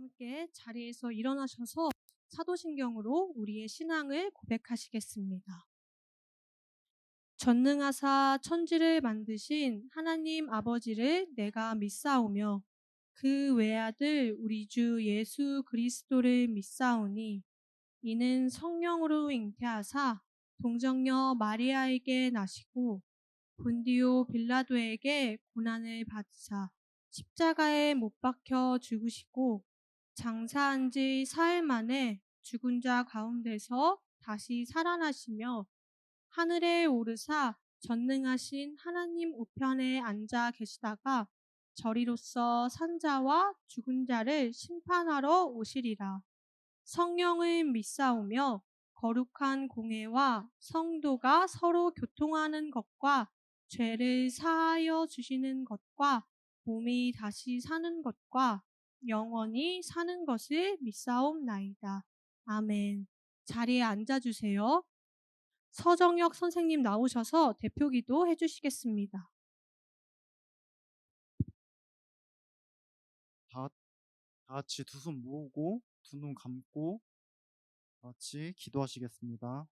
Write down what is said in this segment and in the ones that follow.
함께 자리에서 일어나셔서 사도신경으로 우리의 신앙을 고백하시겠습니다. 전능하사 천지를 만드신 하나님 아버지를 내가 믿사오며 그 외아들 우리 주 예수 그리스도를 믿사오니 이는 성령으로 잉태하사 동정녀 마리아에게 나시고 본디오 빌라도에게 고난을 받으사 십자가에 못 박혀 죽으시고 장사한 지 사흘 만에 죽은 자 가운데서 다시 살아나시며 하늘에 오르사 전능하신 하나님 우편에 앉아 계시다가 저리로서 산자와 죽은 자를 심판하러 오시리라. 성령을 믿사오며 거룩한 공회와 성도가 서로 교통하는 것과 죄를 사하여 주시는 것과 몸이 다시 사는 것과 영원히 사는 것을 믿사옵나이다. 아멘. 자리에 앉아주세요. 서정혁 선생님 나오셔서 대표기도 해주시겠습니다. 다 같이 두 손 모으고 두 눈 감고 다 같이 기도하시겠습니다.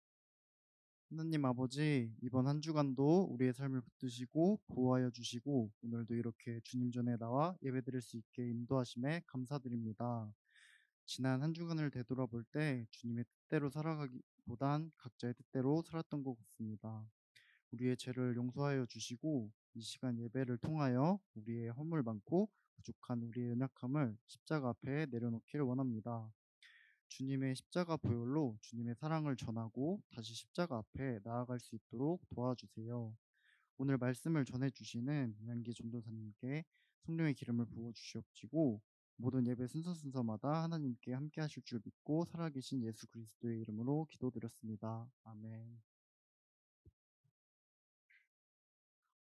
하나님 아버지, 이번 한 주간도 우리의 삶을 붙드시고 보호하여 주시고 오늘도 이렇게 주님 전에 나와 예배드릴 수 있게 인도하심에 감사드립니다. 지난 한 주간을 되돌아볼 때 주님의 뜻대로 살아가기보단 각자의 뜻대로 살았던 것 같습니다. 우리의 죄를 용서하여 주시고 이 시간 예배를 통하여 우리의 허물 많고 부족한 우리의 연약함을 십자가 앞에 내려놓기를 원합니다. 주님의 십자가 보혈로 주님의 사랑을 전하고 다시 십자가 앞에 나아갈 수 있도록 도와주세요. 오늘 말씀을 전해주시는 양기 전도사님께 성령의 기름을 부어주시옵시고 모든 예배 순서마다 하나님께 함께 하실 줄 믿고 살아계신 예수 그리스도의 이름으로 기도드렸습니다. 아멘.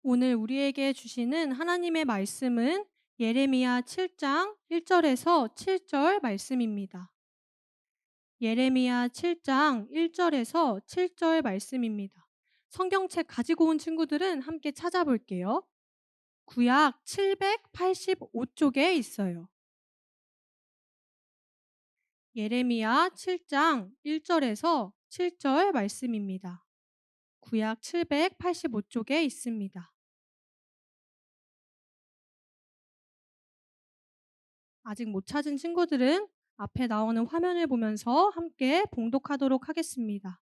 오늘 우리에게 주시는 하나님의 말씀은 예레미야 7장 1절에서 7절 말씀입니다. 예레미야 7장 1절에서 7절 말씀입니다. 성경책 가지고 온 친구들은 함께 찾아볼게요. 구약 785쪽에 있어요. 예레미야 7장 1절에서 7절 말씀입니다. 구약 785쪽에 있습니다. 아직 못 찾은 친구들은 앞에 나오는 화면을 보면서 함께 봉독하도록 하겠습니다.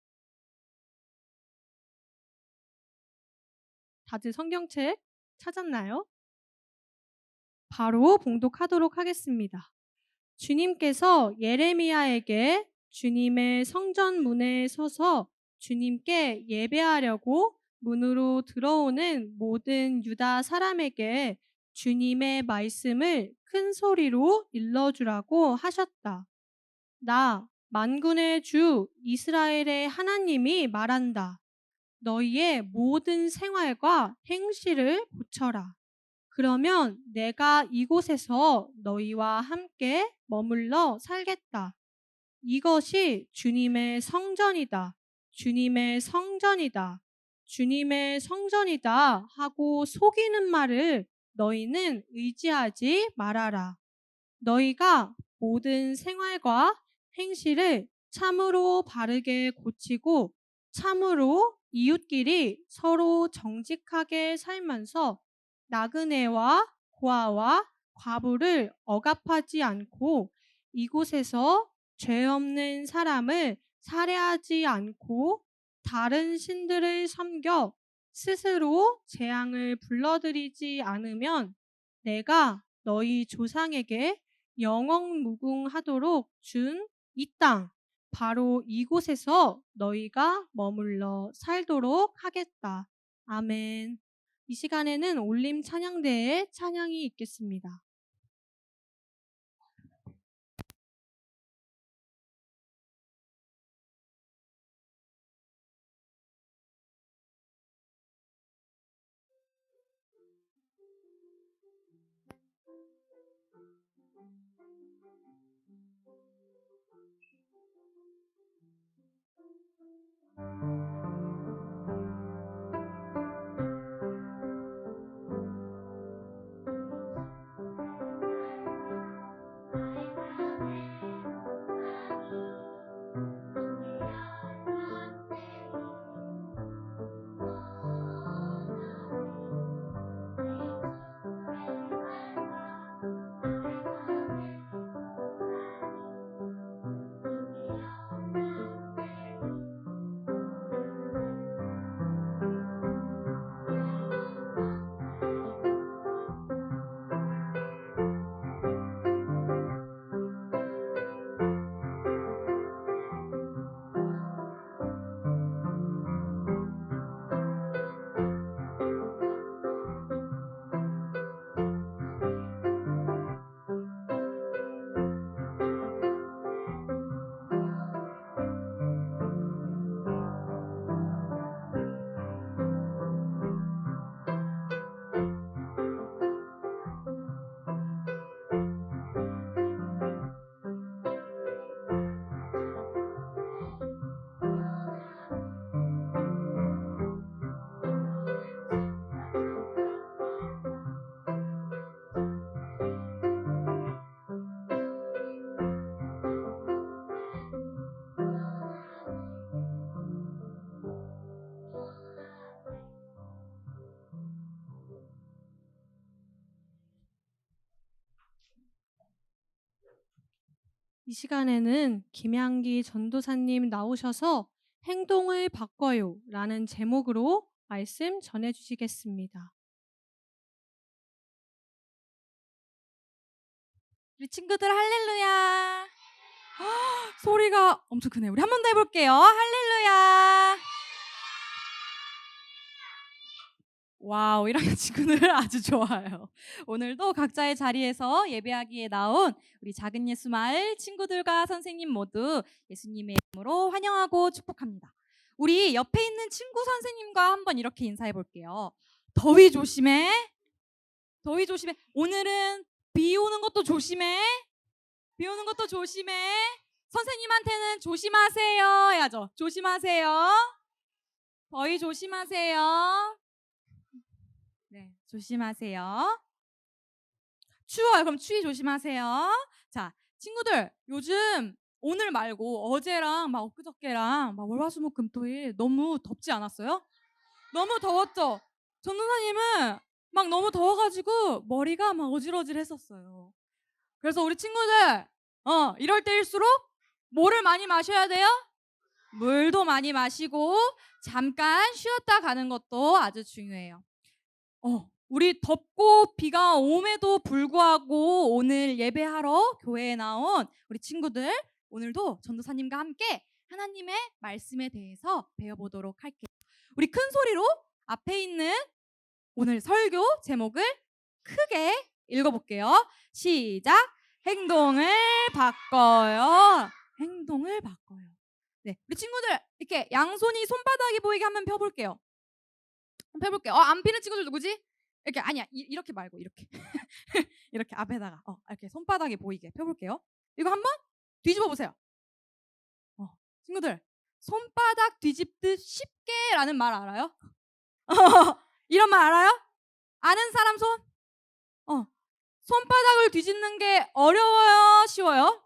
다들 성경책 찾았나요? 바로 봉독하도록 하겠습니다. 주님께서 예레미야에게 주님의 성전 문에 서서 주님께 예배하려고 문으로 들어오는 모든 유다 사람에게 주님의 말씀을 큰 소리로 일러주라고 하셨다. 나 만군의 주 이스라엘의 하나님이 말한다. 너희의 모든 생활과 행실을 고쳐라. 그러면 내가 이곳에서 너희와 함께 머물러 살겠다. 이것이 주님의 성전이다. 주님의 성전이다. 주님의 성전이다 하고 속이는 말을 너희는 의지하지 말아라. 너희가 모든 생활과 행실을 참으로 바르게 고치고 참으로 이웃끼리 서로 정직하게 살면서 나그네와 고아와 과부를 억압하지 않고 이곳에서 죄 없는 사람을 살해하지 않고 다른 신들을 섬겨 스스로 재앙을 불러들이지 않으면 내가 너희 조상에게 영원무궁하도록 준 이 땅, 바로 이곳에서 너희가 머물러 살도록 하겠다. 아멘. 이 시간에는 올림 찬양대의 찬양이 있겠습니다. 이 시간에는 김양기 전도사님 나오셔서 행동을 바꿔요 라는 제목으로 말씀 전해 주시겠습니다. 우리 친구들 할렐루야. 소리가 엄청 크네요. 우리 한 번 더 해볼게요. 할렐루야. 와우, 1학년 친구들 아주 좋아요. 오늘도 각자의 자리에서 예배하기에 나온 우리 작은 예수 마을 친구들과 선생님 모두 예수님의 이름으로 환영하고 축복합니다. 우리 옆에 있는 친구 선생님과 한번 이렇게 인사해 볼게요. 더위 조심해. 더위 조심해. 오늘은 비 오는 것도 조심해. 비 오는 것도 조심해. 선생님한테는 조심하세요 해야죠. 조심하세요. 더위 조심하세요. 네, 조심하세요. 추워요. 그럼 추위 조심하세요. 자, 친구들, 요즘 오늘 말고 어제랑 막 엊그저께랑 막 월화수목금토일 너무 덥지 않았어요? 너무 더웠죠? 전도사님은 막 너무 더워가지고 머리가 막 어질어질했었어요. 그래서 우리 친구들, 이럴 때일수록 뭐를 많이 마셔야 돼요? 물도 많이 마시고 잠깐 쉬었다 가는 것도 아주 중요해요. 우리 덥고 비가 옴에도 불구하고 오늘 예배하러 교회에 나온 우리 친구들, 오늘도 전도사님과 함께 하나님의 말씀에 대해서 배워보도록 할게요. 우리 큰 소리로 앞에 있는 오늘 설교 제목을 크게 읽어볼게요. 시작. 행동을 바꿔요. 행동을 바꿔요. 네, 우리 친구들 이렇게 양손이 손바닥이 보이게 한번 펴볼게요. 펴볼게요. 안 피는 친구들 누구지? 이렇게 아니야. 이렇게 말고 이렇게 이렇게 앞에다가 이렇게 손바닥이 보이게 펴볼게요. 이거 한번 뒤집어 보세요. 친구들 손바닥 뒤집듯 쉽게라는 말 알아요? 이런 말 알아요? 아는 사람 손? 손바닥을 뒤집는 게 어려워요? 쉬워요?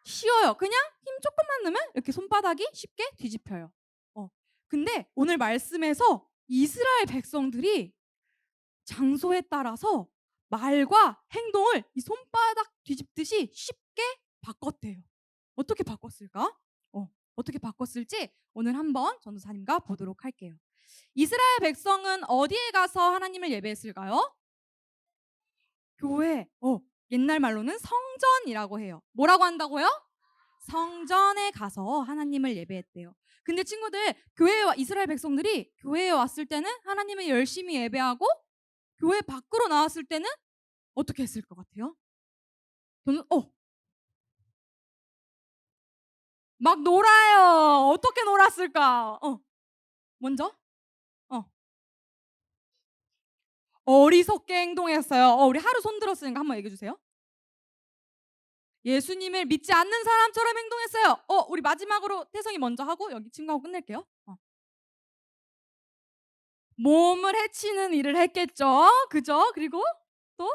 쉬워요. 그냥 힘 조금만 넣으면 이렇게 손바닥이 쉽게 뒤집혀요. 근데 오늘 말씀에서 이스라엘 백성들이 장소에 따라서 말과 행동을 이 손바닥 뒤집듯이 쉽게 바꿨대요. 어떻게 바꿨을까? 어떻게 바꿨을지 오늘 한번 전도사님과 보도록 할게요. 이스라엘 백성은 어디에 가서 하나님을 예배했을까요? 교회. 옛날 말로는 성전이라고 해요. 뭐라고 한다고요? 성전에 가서 하나님을 예배했대요. 근데 친구들, 이스라엘 백성들이 교회에 왔을 때는 하나님을 열심히 예배하고 교회 밖으로 나왔을 때는 어떻게 했을 것 같아요? 저는 막 놀아요. 어떻게 놀았을까? 먼저 어리석게 행동했어요. 우리 하루 손 들었으니까 한번 얘기해 주세요. 예수님을 믿지 않는 사람처럼 행동했어요. 우리 마지막으로 태성이 먼저 하고 여기 친구하고 끝낼게요. 몸을 해치는 일을 했겠죠. 그죠? 그리고 또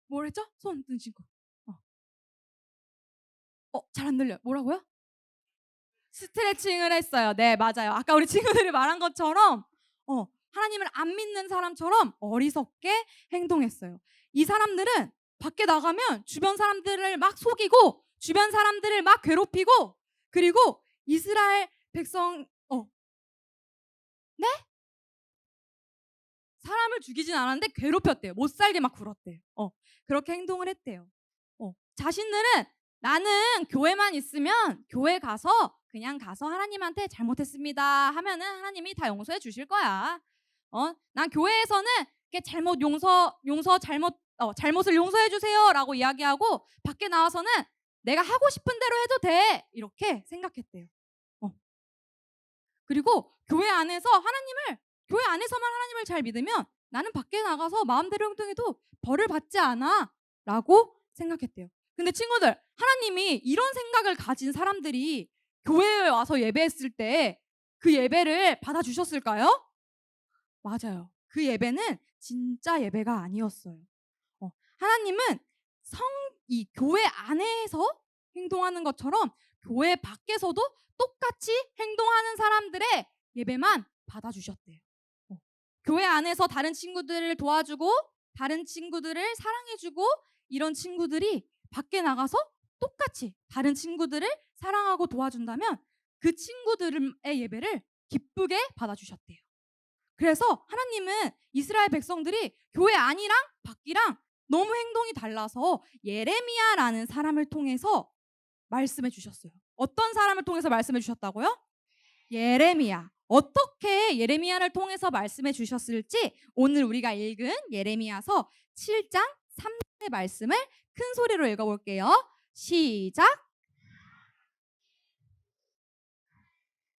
뭘 했죠? 손 든 친구. 잘 안 들려요. 뭐라고요? 스트레칭을 했어요. 네, 맞아요. 아까 우리 친구들이 말한 것처럼 하나님을 안 믿는 사람처럼 어리석게 행동했어요. 이 사람들은 밖에 나가면 주변 사람들을 막 속이고 주변 사람들을 막 괴롭히고 그리고 이스라엘 백성 네? 사람을 죽이진 않았는데 괴롭혔대요. 못 살게 막 굴었대요. 그렇게 행동을 했대요. 자신들은 나는 교회만 있으면 교회 가서 그냥 가서 하나님한테 잘못했습니다 하면은 하나님이 다 용서해 주실 거야. 난 교회에서는 이렇게 잘못을 용서해 주세요라고 이야기하고 밖에 나와서는 내가 하고 싶은 대로 해도 돼 이렇게 생각했대요. 그리고 교회 안에서만 하나님을 잘 믿으면 나는 밖에 나가서 마음대로 행동해도 벌을 받지 않아 라고 생각했대요. 근데 친구들, 하나님이 이런 생각을 가진 사람들이 교회에 와서 예배했을 때 그 예배를 받아주셨을까요? 맞아요. 그 예배는 진짜 예배가 아니었어요. 하나님은 이 교회 안에서 행동하는 것처럼 교회 밖에서도 똑같이 행동하는 사람들의 예배만 받아주셨대요. 교회 안에서 다른 친구들을 도와주고 다른 친구들을 사랑해주고 이런 친구들이 밖에 나가서 똑같이 다른 친구들을 사랑하고 도와준다면 그 친구들의 예배를 기쁘게 받아주셨대요. 그래서 하나님은 이스라엘 백성들이 교회 안이랑 밖이랑 너무 행동이 달라서 예레미야라는 사람을 통해서 말씀해 주셨어요. 어떤 사람을 통해서 말씀해 주셨다고요? 예레미야. 어떻게 예레미야를 통해서 말씀해 주셨을지 오늘 우리가 읽은 예레미야서 7장 3절의 말씀을 큰 소리로 읽어볼게요. 시작.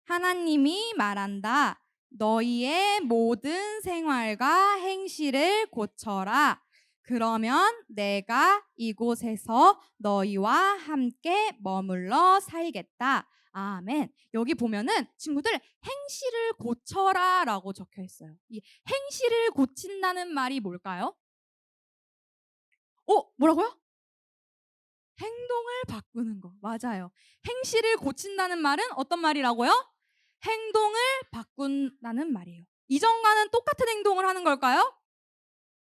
하나님이 말한다. 너희의 모든 생활과 행실을 고쳐라. 그러면 내가 이곳에서 너희와 함께 머물러 살겠다. 아멘. 여기 보면은 친구들 행실을 고쳐라 라고 적혀 있어요. 이 행실을 고친다는 말이 뭘까요? 뭐라고요? 행동을 바꾸는 거. 맞아요. 행실을 고친다는 말은 어떤 말이라고요? 행동을 바꾼다는 말이에요. 이전과는 똑같은 행동을 하는 걸까요?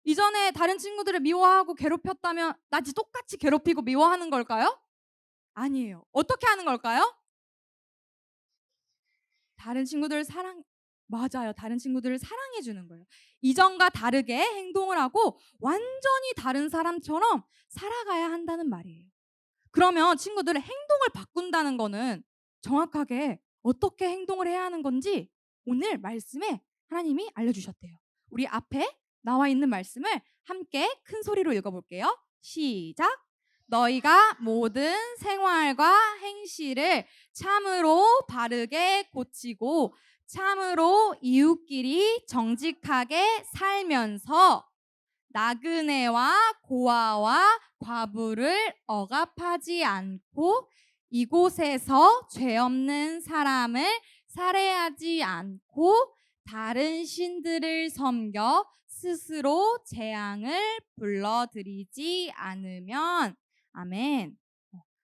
이전에 다른 친구들을 미워하고 괴롭혔다면 나지 똑같이 괴롭히고 미워하는 걸까요? 아니에요. 어떻게 하는 걸까요? 다른 친구들을 맞아요. 다른 친구들을 사랑해 주는 거예요. 이전과 다르게 행동을 하고 완전히 다른 사람처럼 살아가야 한다는 말이에요. 그러면 친구들의 행동을 바꾼다는 거는 정확하게 어떻게 행동을 해야 하는 건지 오늘 말씀에 하나님이 알려주셨대요. 우리 앞에 나와 있는 말씀을 함께 큰 소리로 읽어볼게요. 시작. 너희가 모든 생활과 행실을 참으로 바르게 고치고 참으로 이웃끼리 정직하게 살면서 나그네와 고아와 과부를 억압하지 않고 이곳에서 죄 없는 사람을 살해하지 않고 다른 신들을 섬겨 스스로 재앙을 불러들이지 않으면 아멘.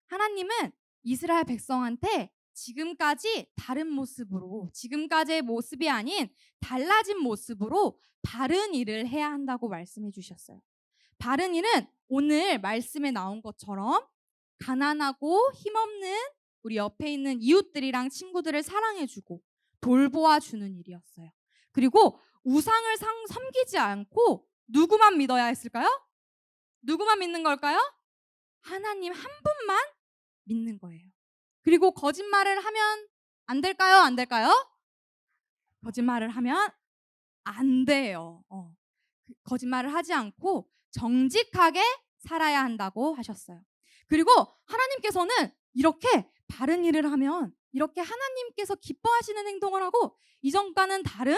하나님은 이스라엘 백성한테 지금까지 다른 모습으로 지금까지의 모습이 아닌 달라진 모습으로 바른 일을 해야 한다고 말씀해 주셨어요. 바른 일은 오늘 말씀에 나온 것처럼 가난하고 힘없는 우리 옆에 있는 이웃들이랑 친구들을 사랑해주고 돌보아주는 일이었어요. 그리고 우상을 섬기지 않고 누구만 믿어야 했을까요? 누구만 믿는 걸까요? 하나님 한 분만 믿는 거예요. 그리고 거짓말을 하면 안 될까요? 안 될까요? 거짓말을 하면 안 돼요. 거짓말을 하지 않고 정직하게 살아야 한다고 하셨어요. 그리고 하나님께서는 이렇게 바른 일을 하면 이렇게 하나님께서 기뻐하시는 행동을 하고 이전과는 다른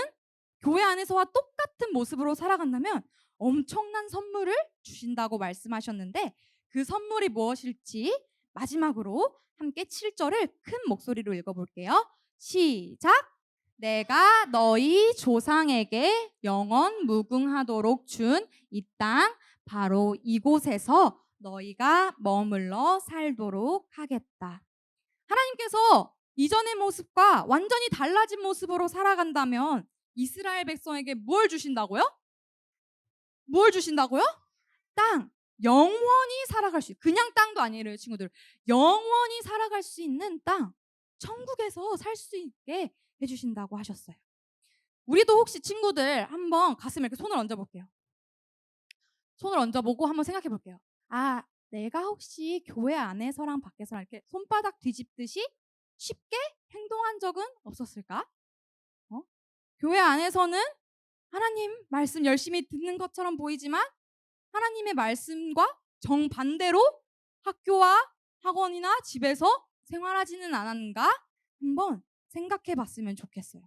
교회 안에서와 똑같은 모습으로 살아간다면 엄청난 선물을 주신다고 말씀하셨는데 그 선물이 무엇일지 마지막으로 함께 7절을 큰 목소리로 읽어볼게요. 시작. 내가 너희 조상에게 영원 무궁하도록 준 이 땅 바로 이곳에서 너희가 머물러 살도록 하겠다. 하나님께서 이전의 모습과 완전히 달라진 모습으로 살아간다면 이스라엘 백성에게 뭘 주신다고요? 뭘 주신다고요? 땅. 영원히 살아갈 수 있는 그냥 땅도 아니에요, 친구들. 영원히 살아갈 수 있는 땅. 천국에서 살 수 있게 해주신다고 하셨어요. 우리도 혹시 친구들 한번 가슴에 이렇게 손을 얹어볼게요. 손을 얹어보고 한번 생각해 볼게요. 내가 혹시 교회 안에서랑 밖에서랑 이렇게 손바닥 뒤집듯이 쉽게 행동한 적은 없었을까? 교회 안에서는 하나님 말씀 열심히 듣는 것처럼 보이지만 하나님의 말씀과 정반대로 학교와 학원이나 집에서 생활하지는 않았는가? 한번 생각해 봤으면 좋겠어요.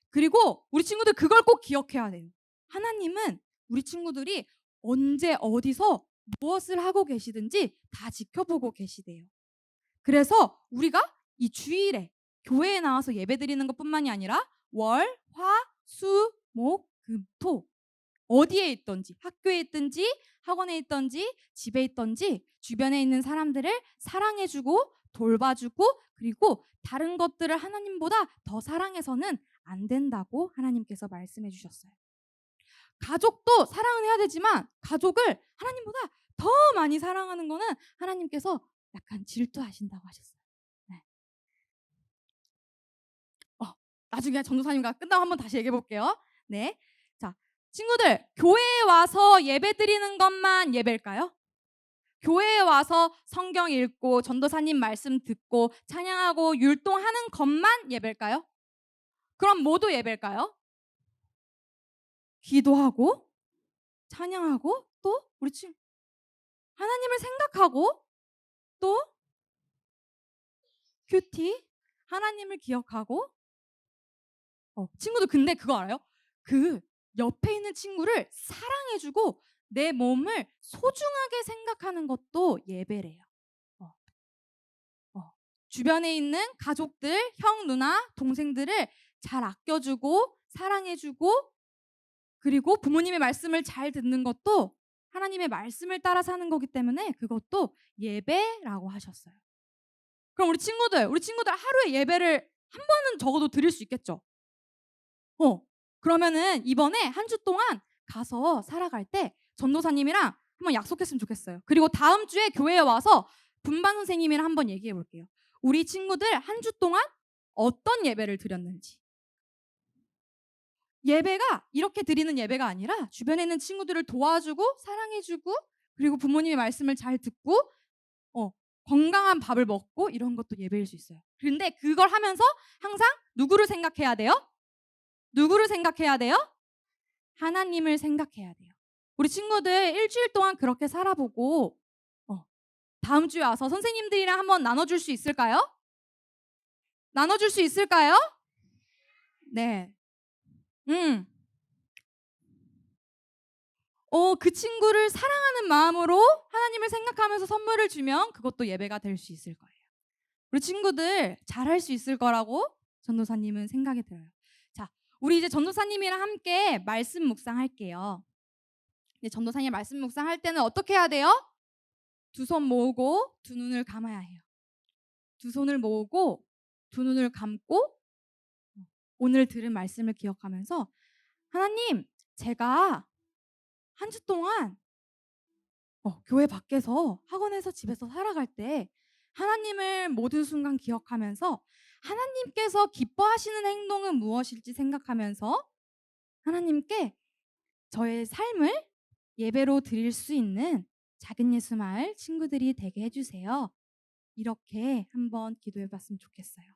그리고 우리 친구들 그걸 꼭 기억해야 돼요. 하나님은 우리 친구들이 언제 어디서 무엇을 하고 계시든지 다 지켜보고 계시대요. 그래서 우리가 이 주일에 교회에 나와서 예배드리는 것뿐만이 아니라 월, 화, 수, 목, 금, 토 어디에 있든지 학교에 있든지 학원에 있든지 집에 있든지 주변에 있는 사람들을 사랑해주고 돌봐주고 그리고 다른 것들을 하나님보다 더 사랑해서는 안 된다고 하나님께서 말씀해 주셨어요. 가족도 사랑은 해야 되지만 가족을 하나님보다 더 많이 사랑하는 거는 하나님께서 약간 질투하신다고 하셨어요. 네. 나중에 전도사님과 끝나고 한번 다시 얘기해 볼게요. 네. 자, 친구들, 교회에 와서 예배 드리는 것만 예배일까요? 교회에 와서 성경 읽고 전도사님 말씀 듣고 찬양하고 율동하는 것만 예배일까요? 그럼 모두 예배일까요? 기도하고 찬양하고 또 우리 하나님을 생각하고 또 큐티 하나님을 기억하고 친구들 근데 그거 알아요? 그 옆에 있는 친구를 사랑해주고 내 몸을 소중하게 생각하는 것도 예배래요. 어, 주변에 있는 가족들, 형, 누나, 동생들을 잘 아껴주고 사랑해주고 그리고 부모님의 말씀을 잘 듣는 것도 하나님의 말씀을 따라 사는 거기 때문에 그것도 예배라고 하셨어요. 그럼 우리 친구들 하루에 예배를 한 번은 적어도 드릴 수 있겠죠? 그러면은 이번에 한 주 동안 가서 살아갈 때 전도사님이랑 한번 약속했으면 좋겠어요. 그리고 다음 주에 교회에 와서 분반 선생님이랑 한번 얘기해 볼게요. 우리 친구들 한 주 동안 어떤 예배를 드렸는지. 예배가 이렇게 드리는 예배가 아니라 주변에 있는 친구들을 도와주고 사랑해주고 그리고 부모님의 말씀을 잘 듣고 건강한 밥을 먹고 이런 것도 예배일 수 있어요. 그런데 그걸 하면서 항상 누구를 생각해야 돼요? 누구를 생각해야 돼요? 하나님을 생각해야 돼요. 우리 친구들 일주일 동안 그렇게 살아보고 다음 주에 와서 선생님들이랑 한번 나눠줄 수 있을까요? 나눠줄 수 있을까요? 네. 그 친구를 사랑하는 마음으로 하나님을 생각하면서 선물을 주면 그것도 예배가 될 수 있을 거예요. 우리 친구들 잘할 수 있을 거라고 전도사님은 생각이 들어요. 자, 우리 이제 전도사님이랑 함께 말씀 묵상할게요. 이제 전도사님 말씀 묵상할 때는 어떻게 해야 돼요? 두 손 모으고 두 눈을 감아야 해요. 두 손을 모으고 두 눈을 감고 오늘 들은 말씀을 기억하면서 하나님, 제가 한 주 동안 교회 밖에서 학원에서 집에서 살아갈 때 하나님을 모든 순간 기억하면서 하나님께서 기뻐하시는 행동은 무엇일지 생각하면서 하나님께 저의 삶을 예배로 드릴 수 있는 작은 예수 마을 친구들이 되게 해주세요. 이렇게 한번 기도해 봤으면 좋겠어요.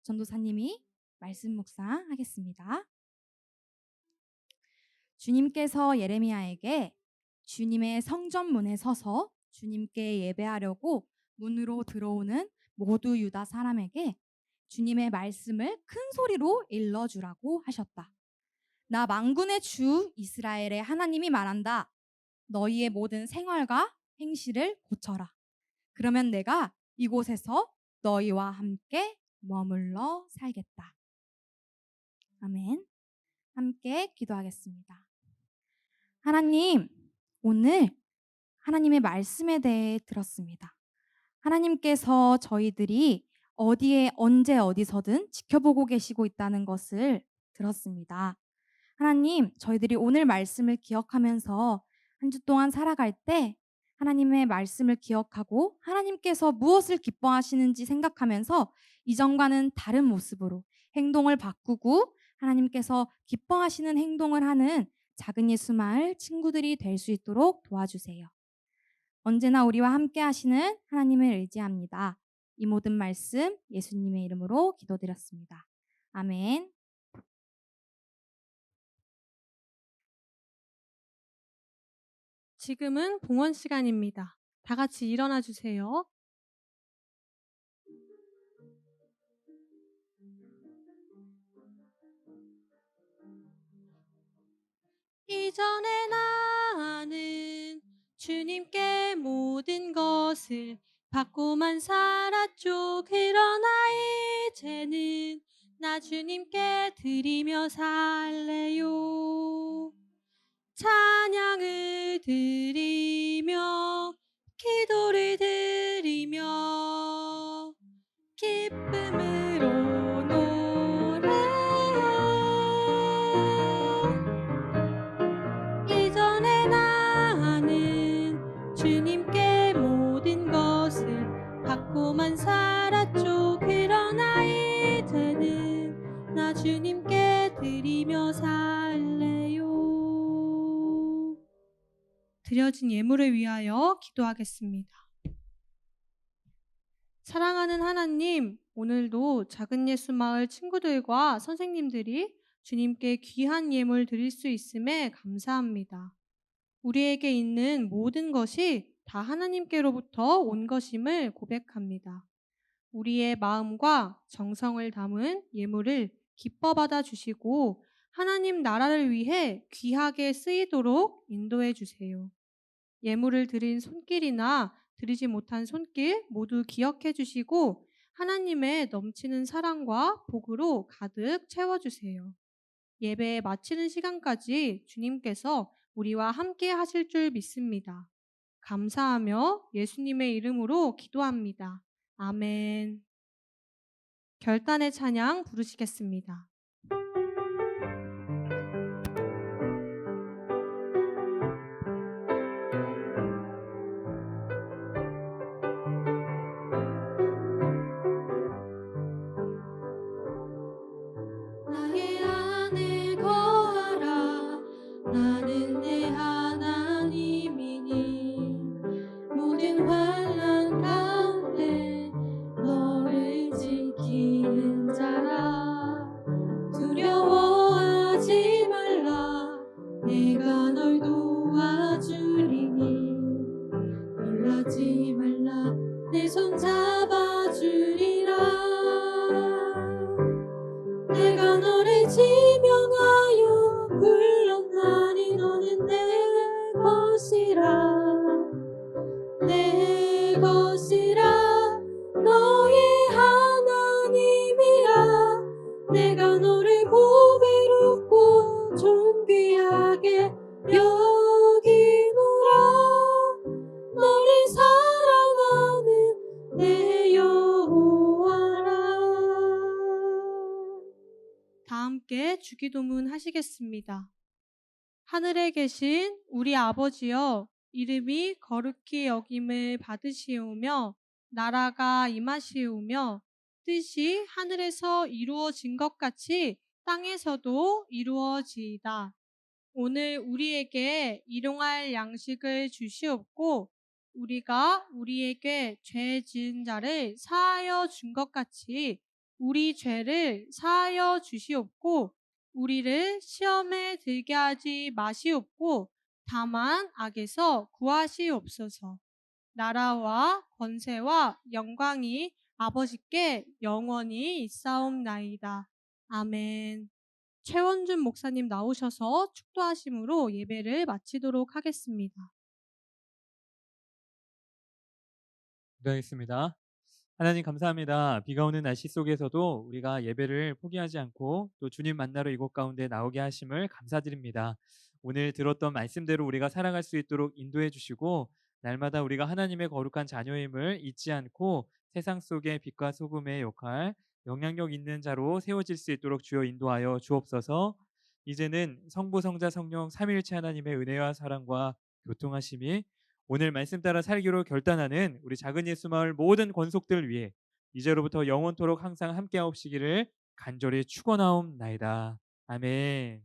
전도사님이 말씀 묵상하겠습니다. 주님께서 예레미야에게 주님의 성전문에 서서 주님께 예배하려고 문으로 들어오는 모두 유다 사람에게 주님의 말씀을 큰 소리로 일러주라고 하셨다. 나 만군의 주 이스라엘의 하나님이 말한다. 너희의 모든 생활과 행실을 고쳐라. 그러면 내가 이곳에서 너희와 함께 머물러 살겠다. 아멘. 함께 기도하겠습니다. 하나님, 오늘 하나님의 말씀에 대해 들었습니다. 하나님께서 저희들이 어디에 언제 어디서든 지켜보고 계시고 있다는 것을 들었습니다. 하나님, 저희들이 오늘 말씀을 기억하면서 한 주 동안 살아갈 때 하나님의 말씀을 기억하고 하나님께서 무엇을 기뻐하시는지 생각하면서 이전과는 다른 모습으로 행동을 바꾸고 하나님께서 기뻐하시는 행동을 하는 작은 예수 마을 친구들이 될 수 있도록 도와주세요. 언제나 우리와 함께 하시는 하나님을 의지합니다. 이 모든 말씀 예수님의 이름으로 기도드렸습니다. 아멘. 지금은 봉헌 시간입니다. 다 같이 일어나 주세요. 이전에 나는 주님께 모든 것을 받고만 살았죠. 그러나 이제는 나 주님께 드리며 살래요. 찬양을 드리며 기도를 드리며 기쁨으로 노래해. 이전에 나는 주님께 모든 것을 너만 살았죠. 그러나 이제는 나 주님께 드리며 살래요. 드려진 예물을 위하여 기도하겠습니다. 사랑하는 하나님, 오늘도 작은 예수 마을 친구들과 선생님들이 주님께 귀한 예물 드릴 수 있음에 감사합니다. 우리에게 있는 모든 것이 다 하나님께로부터 온 것임을 고백합니다. 우리의 마음과 정성을 담은 예물을 기뻐 받아 주시고 하나님 나라를 위해 귀하게 쓰이도록 인도해 주세요. 예물을 드린 손길이나 드리지 못한 손길 모두 기억해 주시고 하나님의 넘치는 사랑과 복으로 가득 채워주세요. 예배 마치는 시간까지 주님께서 우리와 함께 하실 줄 믿습니다. 감사하며 예수님의 이름으로 기도합니다. 아멘. 결단의 찬양 부르시겠습니다. 나의 안에 거하라. 나는 내 하나님이니 모든 환난 가운데 너를 지키는 자라. 두려워하지 말라. 내가 널 도와주리니 놀라지 말라. 내 손 잡아주리라. 내가 너를 지명하여 불렀나니 너는 내 것이라. 내 것이라. 너의 하나님이라. 내가 너를 보배롭고 존귀하게 여기노라. 너를 사랑하는 내 여호와라. 다 함께 주기도문 하시겠습니다. 하늘에 계신 우리 아버지여, 이름이 거룩히 여김을 받으시오며 나라가 임하시오며 뜻이 하늘에서 이루어진 것 같이 땅에서도 이루어지이다. 오늘 우리에게 일용할 양식을 주시옵고 우리가 우리에게 죄 지은 자를 사하여 준 것 같이 우리 죄를 사하여 주시옵고 우리를 시험에 들게 하지 마시옵고 다만 악에서 구하시옵소서. 나라와 권세와 영광이 아버지께 영원히 있사옵나이다. 아멘. 최원준 목사님 나오셔서 축도하심으로 예배를 마치도록 하겠습니다. 기도하겠습니다. 하나님 감사합니다. 비가 오는 날씨 속에서도 우리가 예배를 포기하지 않고 또 주님 만나러 이곳 가운데 나오게 하심을 감사드립니다. 오늘 들었던 말씀대로 우리가 살아갈 수 있도록 인도해 주시고 날마다 우리가 하나님의 거룩한 자녀임을 잊지 않고 세상 속의 빛과 소금의 역할, 영향력 있는 자로 세워질 수 있도록 주여 인도하여 주옵소서. 이제는 성부, 성자, 성령 삼위일체 하나님의 은혜와 사랑과 교통하심이 오늘 말씀 따라 살기로 결단하는 우리 작은 예수마을 모든 권속들 위해 이제로부터 영원토록 항상 함께하옵시기를 간절히 축원하옵나이다. 아멘.